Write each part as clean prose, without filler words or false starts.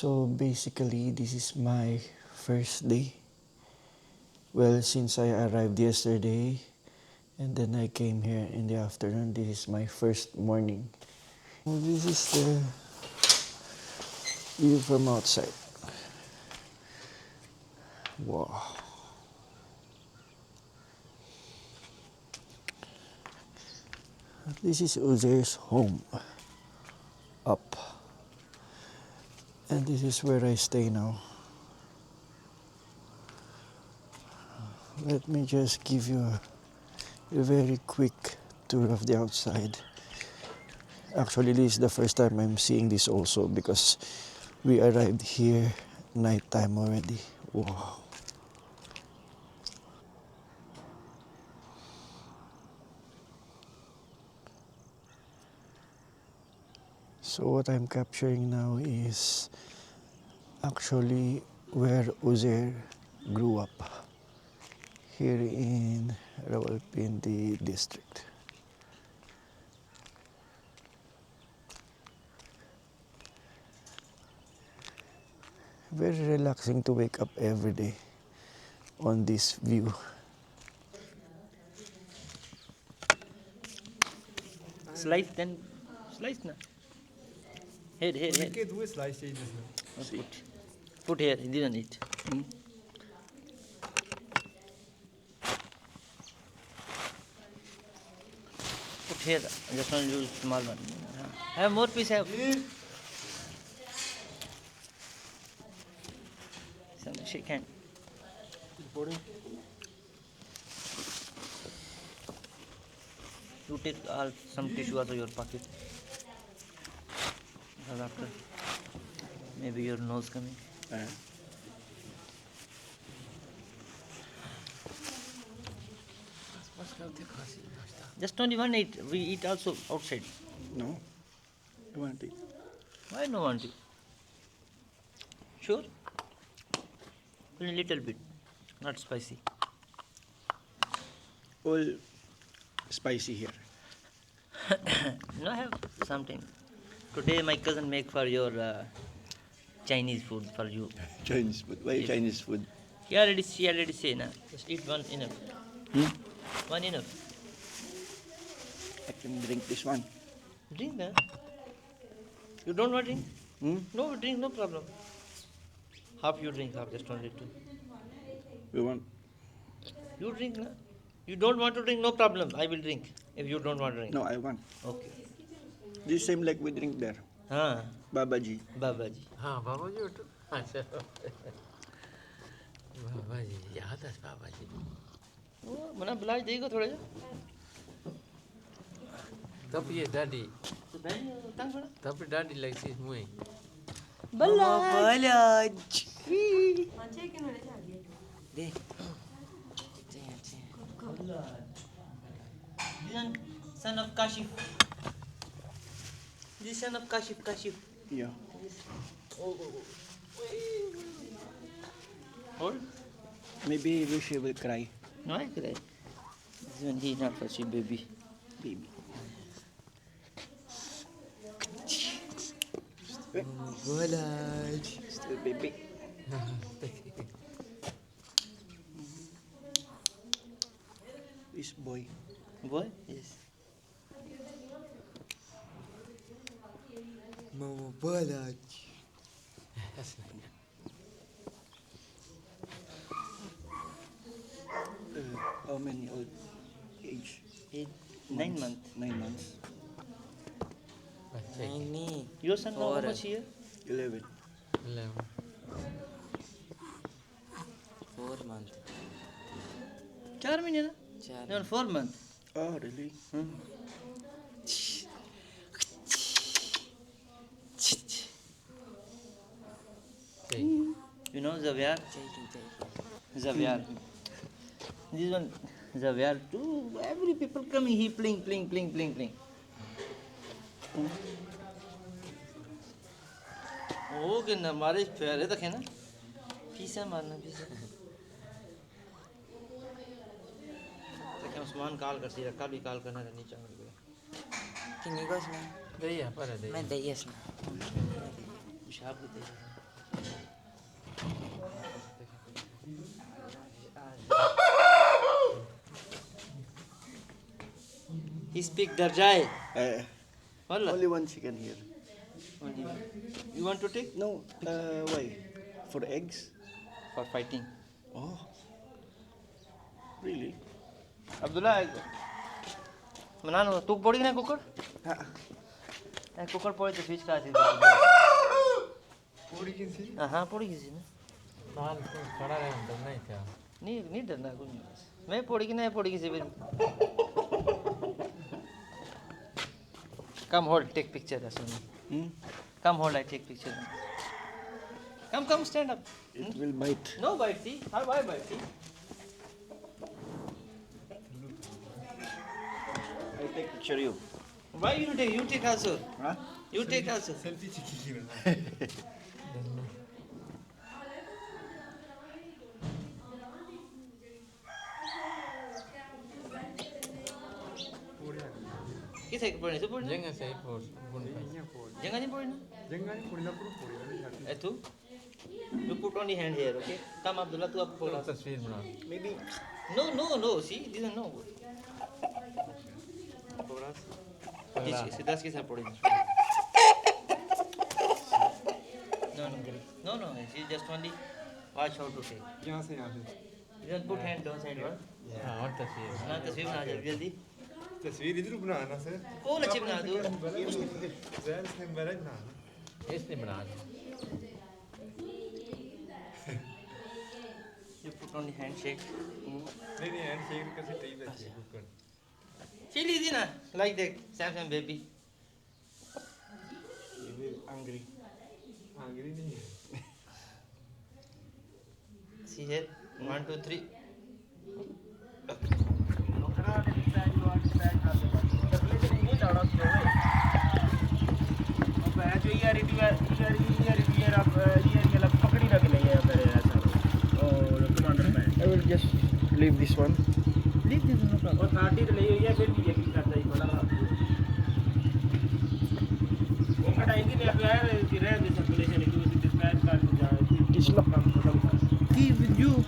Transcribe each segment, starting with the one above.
So basically, this is my first day. Well, since I arrived yesterday and then I came here in the afternoon, this is my first morning. This is the view from outside. Wow. This is Uzair's home. Up. And this is where I stay now. Let me just give you a very quick tour of the outside. Actually, this is the first time I'm seeing this also because we arrived here nighttime already. Wow. So what I'm capturing now is actually where Uzair grew up, here in Rawalpindi district. Very relaxing to wake up every day on this view. Slice then, slice na. Here. Slice Put here, this one it. Put here, just want to use small one. Have more piece, have. Some shake hand. You take some tissue out of your pocket. Because after, maybe your nose coming. Just only one eat. We eat also outside. No? I want to eat. Why no want to? Sure? Only a little bit. Not spicy. All spicy here. No, I have something. Today my cousin make for your Chinese food for you. Chinese food. Why Yes. Chinese food? She already say na. Just eat one enough. One enough. I can drink this one. Drink na. You don't want drink? No drink, no problem. Half you drink, half just only two. You want? You drink na. You don't want to drink, no problem. I will drink if you don't want to drink. No, I want. Okay. This same like we drink there. हाँ Babaji. बाबा जी. हाँ बाबा जी अच्छा बाबा जी याद है बाबा जी वो मना बुला देगा थोड़ा सा. तब ये दादी तो बैठ तंग बड़ा. तब दादी लगती है मुझे दे. Son of Kashif. This son of Kashif. Yeah. Hold. Maybe Rishi will cry. No, I cry. This one he not for she baby. Baby. Still baby. This boy. Boy? Yes. Mama Balaj How many old age? 9 months. 9 months. Your son now how much here? 11. 4 months. 4 महीने ना? चार No, 4 months. Oh, really? You know Zaviar? Zaviar. This one Zaviar too. Every people coming, he playing. Oh, कि न हमारे प्यारे तक है ना. पीसा मारना पीसा. तक उस्मान कॉल करती है. कल भी कॉल करना रहनी चाहिए. Kini ko sna. Daya para daya मैं दईस ना शाब को दे. He speak Darjai. Wallah. Only one chicken here. Only one. You want to take? No, why? For eggs? For fighting. Oh, really? Abdullah, Manano, took body in a cooker? A cooker point the fish class is. हाँ पौड़ी किसी ने नाल तो खड़ा रहे अंदर नहीं था नहीं डरना कुछ नहीं मैं पौड़ी की नहीं पौड़ी किसी भी come hold take picture Asuni come hold I take picture come stand up It will bite. no bite see why bite see I take picture you. why you take also Huh? you take also किसे पढ़ने से पढ़ने जगह से पोर बुन जगह नहीं पढ़ना ए तू you put only hand here okay come Abdullah तू अब पढ़ तस्वीर बना Maybe. no see this is no good सीधा के साथ पढ़ेंगे no she just only watch how to take यहाँ से you don't put hand down side one हां और तस्वीर ना तस्वीर बना जल्दी तस्वीर इधर बनाना सर कौन अच्छी बना दो जैन से मेरा बनाना इसने बना दी you put only handshake नहीं हैंड शेक कैसे टाइप है cooker feel easy na like that Samsung baby You will angry. आंगरी नहीं है see here 1 2 3 I will just leave this one. leave this no problem It's locked. key with you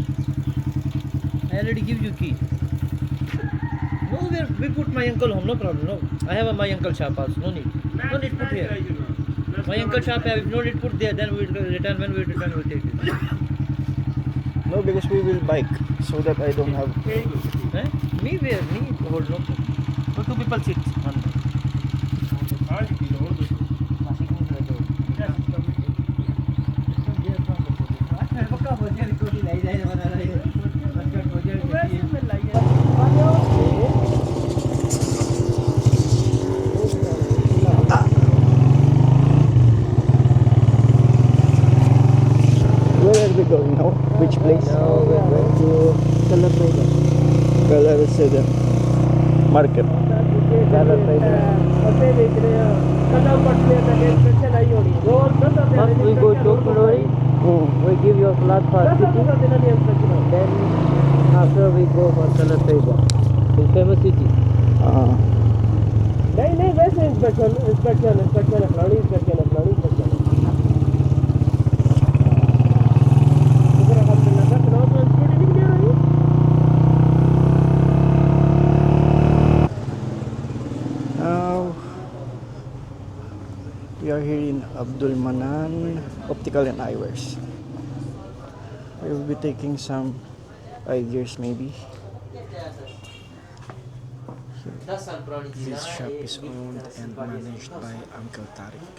I already give you key no we put my uncle home no problem no I have my uncle shop also no need put here my uncle shop I have no need put there then we will return when we return we will take it No, because we will bike so that I don't have. eh? me hold no so two people sit one Where are we going now? Which place? now we are going to Kalaraseda Market. first we go to Kulori we give your flat for city then after we go for Kalaseda the famous city नहीं वैसे inspection है फलानी inspection इधर अल्हम्दुलिल्लाह का चुनाव तो inspection नहीं दे रही Now we are here in Abdul Manan Optical and Eyewears. We will be taking some eye gears maybe. This shop is owned and managed by Uncle Tariq.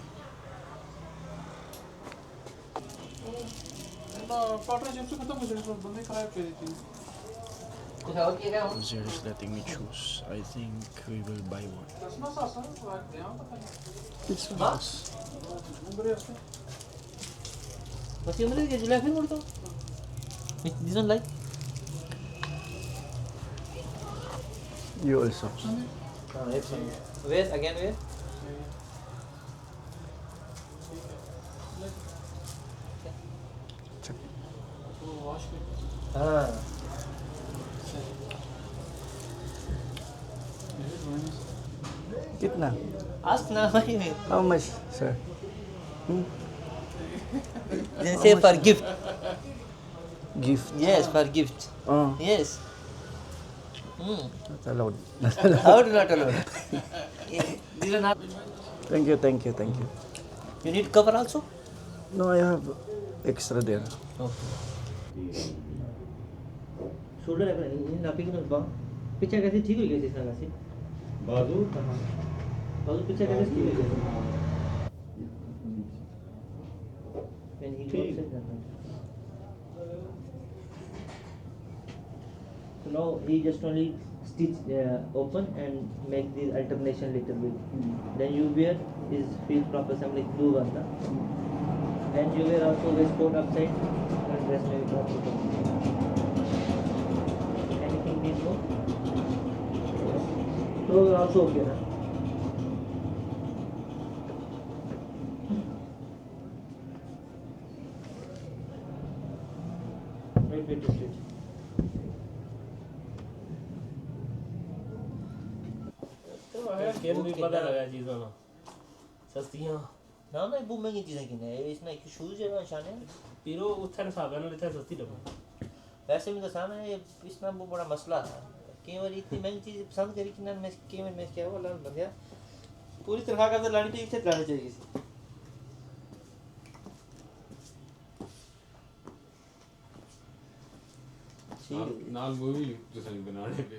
Uzier is letting me choose. I think we will buy one. It's nice. What's your name? You laughing or so? This one like? You also. Where? Again where? Check. Ah. Kitna? Ask now. How much, sir? Then say for gift. Gift. Yes, for gift. Oh, Yes. Hmm. not allowed. How do not allow? These are not. Thank you, thank you, thank you. You need cover also? No, I have extra there. Okay. Shoulder in napping no ba. Picture कैसे ठीक हो गया इसका कैसे? बाजू कहाँ बाजू picture कैसे ठीक हो गया? When he goes in that. So now he just only stitch open and make the alternation little bit. Then you wear is feel proper some like blue one. Then you wear also waistcoat upside and dress maybe proper. Anything needs more? Those are also okay. Na? Wait. किन भी पता लगा चीज़ों ना सस्तियाँ ना ना वो महंगी चीज़ें किने इसमें एक शूज है शाने पीरो उथर साबन लेता सस्ती लगा वैसे भी तो सामने ये इसमें वो बड़ा मसला है कई बार इतनी महंगी चीज़ पसंद करी कि ना मैं कई बार मैं क्या हुआ लाल बन गया पूरी तरह का तो लानी चाहिए इसे लानी चाहिए किसी नाल मूवी जैसे बनाने पे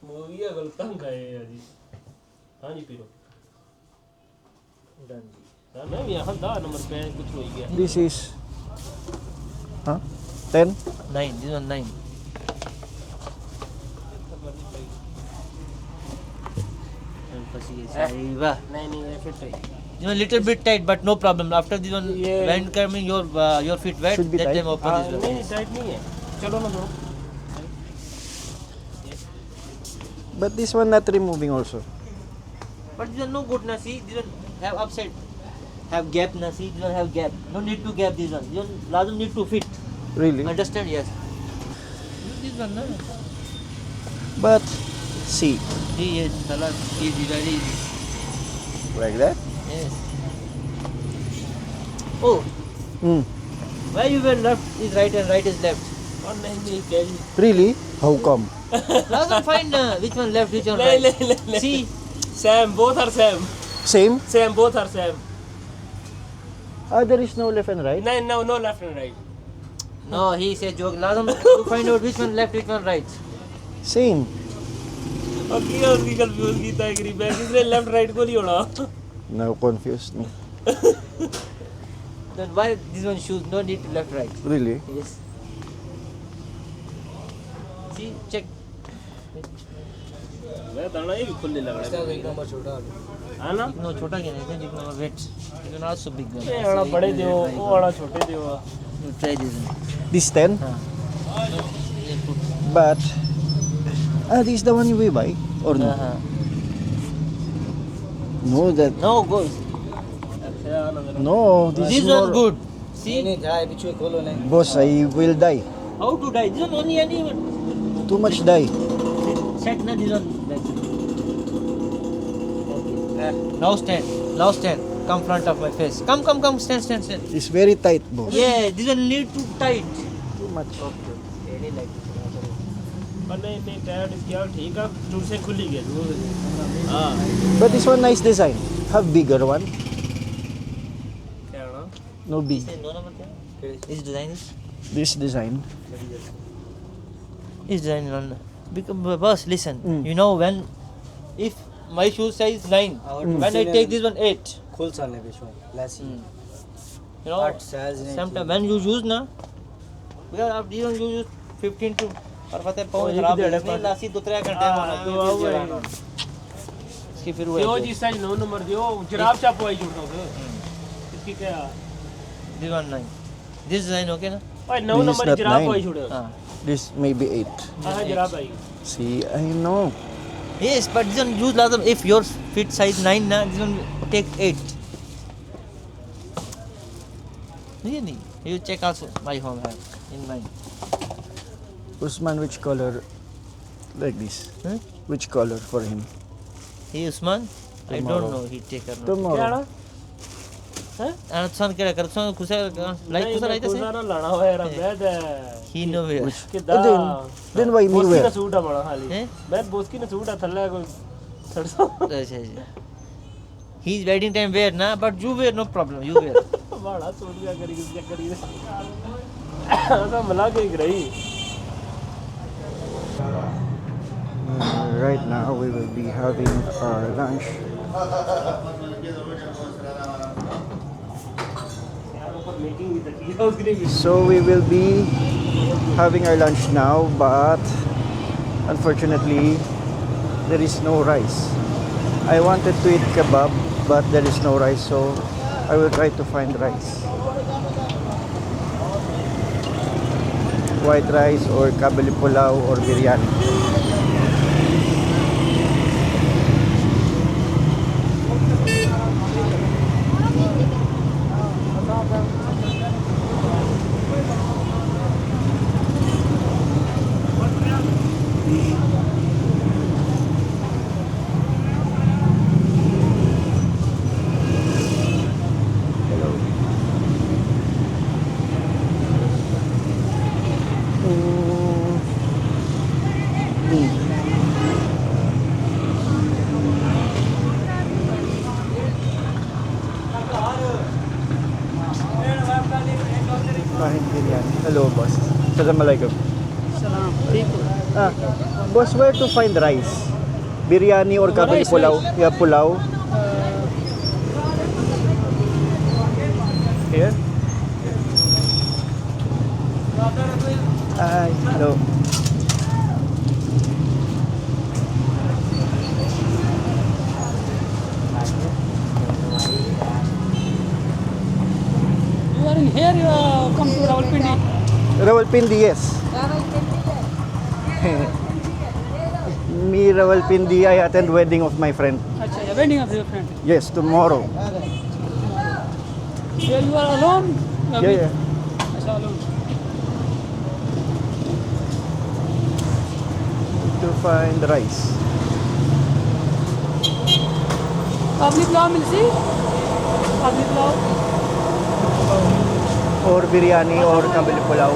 मूवी है गलतम गए अजी हाँ जी पीरो डन जी हाँ मैं भी यहाँ दा नंबर पे कुछ हो गया This is, huh? 10? 9 this one 9 नहीं ये फिट है You know, little bit tight, but no problem. After this one, Yeah. when coming your feet wet, Should be that tight. time open this one. नहीं tight नहीं है चलो ना दो But this one not removing also. But this one no good na see. This one have upside, have gap na see. This one have gap. No need to gap this one. This one lazim need to fit. Really? Understand? Yes. Use this one na. But, see, Yes, salah easy, very easy. like that? Yes. Oh, Hmm. why you were left is right and right is left? और नहीं क्या जी Really? How come? Lazim find which one left, which one नहीं right. नहीं See, Sam both are same Same? both are same Ah, there is no left and right? no left and right no, he said joke. Lazim to find out which one left, which one right. Same. और किया उसकी confuse की था करीब है किसने left right को नहीं होना Now confused me. Then why this one shoes? No need to left right. Really? Yes. See, check. मैं दाना ये भी खुले लग रहा है एक नंबर छोटा है ना इतना छोटा क्या नहीं एक नंबर वेट इतना not so big one. ये वाला बड़े दियो वो वाला छोटे दियो You try this one. This 10? Then put. But, this is the one we buy? Or no? No, that, No, go. no, this This is one more, good. See, boss, I will die. how to die? This one only any one. Too much die. Set na this one. Like this. Okay. Now stand. Now stand. Come front of my face. Come. Stand. It's very tight, boss. Yeah, this one need to tight. Too much. Okay. Any like this. पर नहीं tyre इसकी ठीक है दूर से खुली गई हाँ But this one nice design. Have bigger one. क्या ना No big. Say no number क्या? Is design is? This design. Is design on. Because boss, listen. Mm. You know when, if my shoe size 9, when I take this one 8. खोल साले बेचो लैसी You know, But size नहीं sometimes when you use na, because आप this one you use 15 to और पता है पाँव एक खराब डेढ़ नहीं लासी 2-3 घंटे हाँ, तो आओ भाई। इसकी फिर दियो वो जी साइज 9 नंबर दियो जराब चापो आई जुड़ो इसकी क्या this one 9. This design okay ना? ओए 9 This is नंबर not जराब 9. आई जुड़ो हाँ. This maybe 8. हां जराब आई See, I know. Yes, but this one use lazim if your feet size 9 na, this one take 8. Really? You check also my home have in mine. Usman, which color? Like this. Huh? Which color for him? He Usman? I Tomorrow. don't know. He take or not. Tomorrow. क्या ना son ਕਿਹੜਾ ਕਰ son ਕੁਸੇ like ਕੁਸੇ like ਕੁਸਾ ਨਾ ਲਾਣਾ ਹੋਇਆ ਰ ਬੈਦ he no wear ਕਿਦਾਂ Then why me ਬੋਸਕੀ ਦਾ wear? ਸੂਟ ਆ ਬੜਾ ਖਾਲੀ ਹੈ ਮੈਂ ਬੋਸਕੀ ਦਾ ਸੂਟ ਆ ਥੱਲੇ ਕੋਈ ਸਰਸੋਂ ਅੱਛਾ ਜੀ he is wedding time wear na but you wear no problem you wear ਬੜਾ ਸੂਟ ਗਿਆ ਕਰੀ ਚੱਕਰੀ ਤਾਂ ਮਲਾ ਕੇ ਗਈ Right now we will be having our lunch. So we will be having our lunch now, but unfortunately there is no rice. I wanted to eat kebab, but there is no rice, so I will try to find rice. White rice or kabili pulao or biryani. Kain biryani. Hello, boss. Assalamualaikum. Salam. ठीक हो Ah, boss, where to find rice? Biryani or kabili rice, pulao? rice. Yeah, pulao. Here. Hi. Hello. You are in here, you come to Rawalpindi. Rawalpindi, yes. Me, Rawalpindi, I attend wedding of my friend. Acha, the wedding of your friend. Yes, tomorrow. Here you are alone? You are Yeah, with- yeah. Acha, alone. To find rice. Kabli pulao milsi? Kabli pulao? Or biryani or kabili pulao.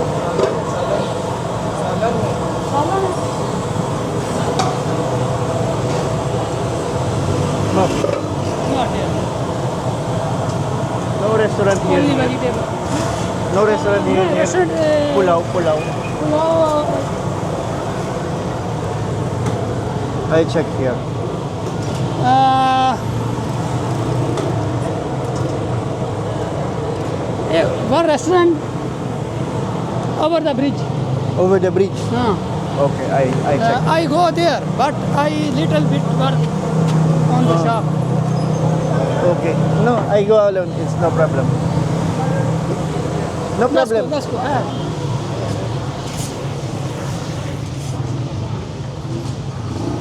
Salan hai? No, Not here. no restaurant here. Only vegetable. No restaurant here. No restaurant, Pulao, pulao. Pulao. I check here. One restaurant over the bridge. Over the bridge. Okay, I check. I go there, but I little bit work on the shop. Okay. No, I go alone. It's no problem. No problem. Let's go.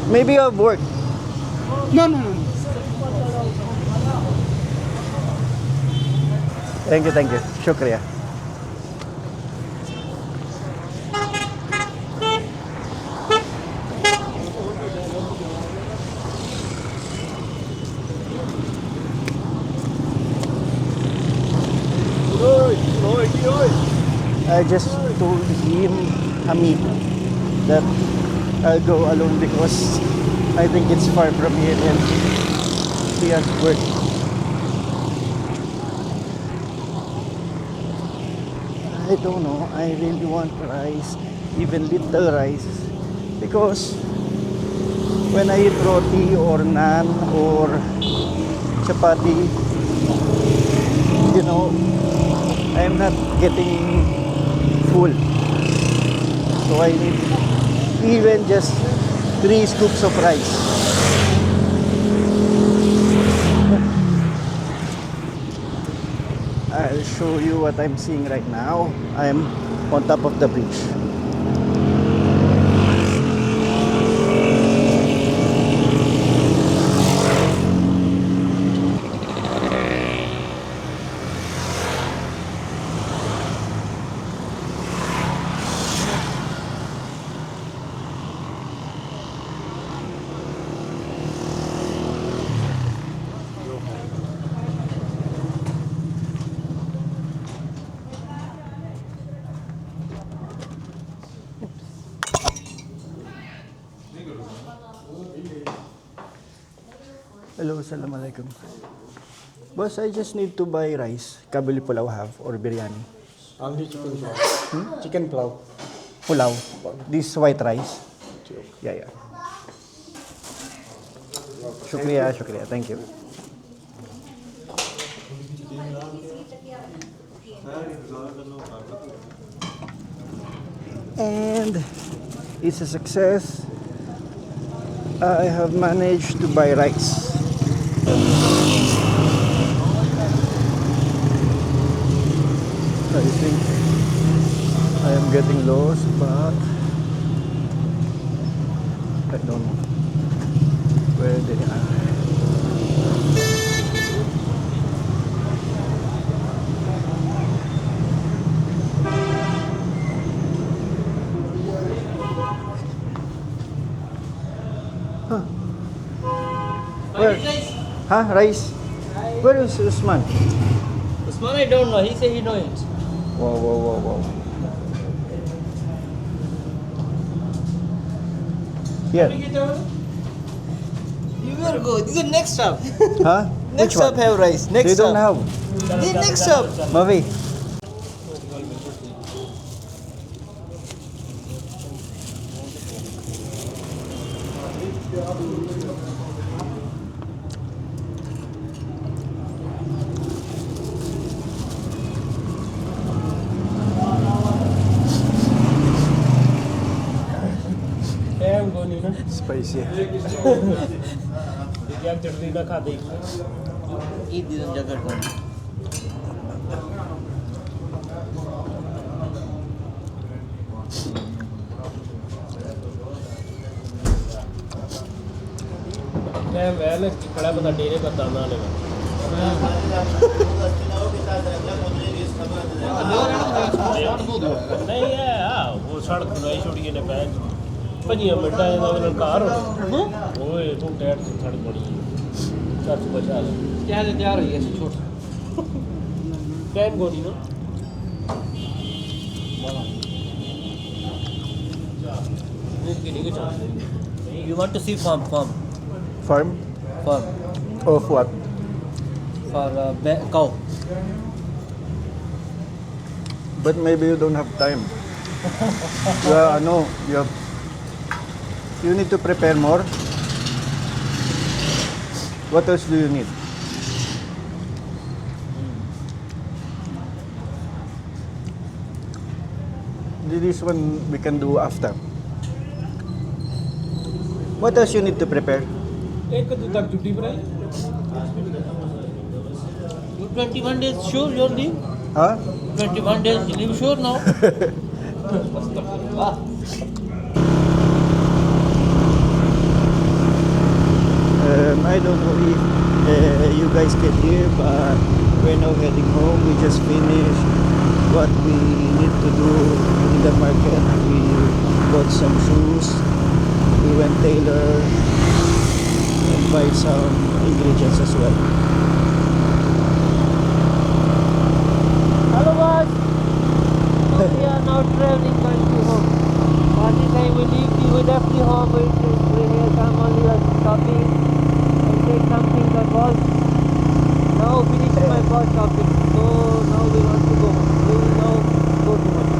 Maybe you have work. No, no, no. Thank you, thank you. Shukriya. I just told him, Hamid, that I'll go alone because I think it's far from here and he has work. I don't know, I really want rice, even little rice, because when I eat roti or naan or chapati, you know, I'm not getting full. So I need even just 3 scoops of rice. I'll show you what I'm seeing right now. I'm on top of the bridge. Hello, assalamualaikum. Boss, I just need to buy rice. Kabili pulaw have or biryani. Only chicken plow. Chicken plow. Pulaw. This white rice. Yeah, yeah. Shukriya, shukriya. Thank you. And it's a success. I have managed to buy rice. I think I am getting lost, but I don't know where they are. Where? Huh? Rice? Where is Usman? Usman, I don't know. He said he know it. Whoa, whoa, whoa, whoa. Here. You will go. This is next stop. Huh? Next Which one? stop have rice. Next They stop. don't have. The next stop. Mavi. Time को नहीं ना Spicy. क्या चटनी ना खा दे Eat this on Jagat one. Time वैल खड़ा बंदा डेरे पर दाना लेगा नहीं है वो सड़क बनाई छोड़ी ने पै 5 मिनटां ਦਾ ਉਹਨਾਂ ਘਰ ਹੋਣਾ ਓਏ ਤੂੰ ਟੈਟ ਸੜਕ ਬਣੀ ਚੱਲ ਬਚਾ ਲੈ क्या है तैयार हो गया छोटा. टाइम को नहीं ना You want to see farm Farm? farm Of what? for cow. But maybe you don't have time. Yeah, no. You need to prepare more. What else do you need? This one we can do after. What else you need to prepare? एक दो तक छुट्टी पर आई You 21 days sure you'll leave? Huh? 21 days you leave sure now? Ah. I don't know if you guys can hear, but we're now heading home. We just finished what we need to do in the market. We bought some shoes. We went tailor and buy some ingredients as well. Hello boss. We are now traveling going to home. By the time we leave we left the home, we here come only shopping and take something that was now finished my first shopping. So now we want to go. We will now go to home.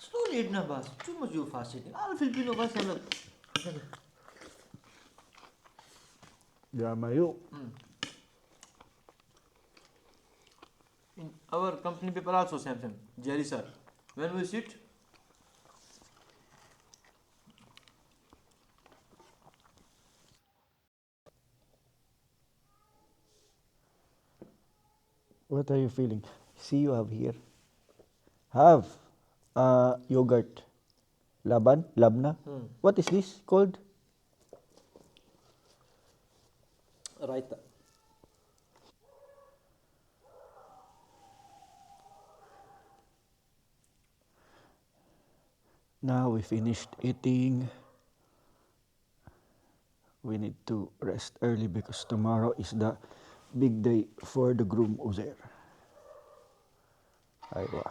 Slowly eat na boss. Too much you fast eating. All Filipino boss are like. Yeah, Mayu. In our company people also same. Jerry sir. When we sit, What are you feeling? See, you have here. Have yogurt. Laban? Labna? What is this called? raita. Now we finished eating. we need to rest early because tomorrow is the big day for the groom Uzair. Aywa.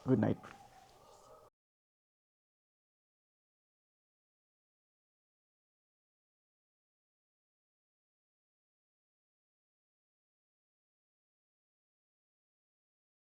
Good night.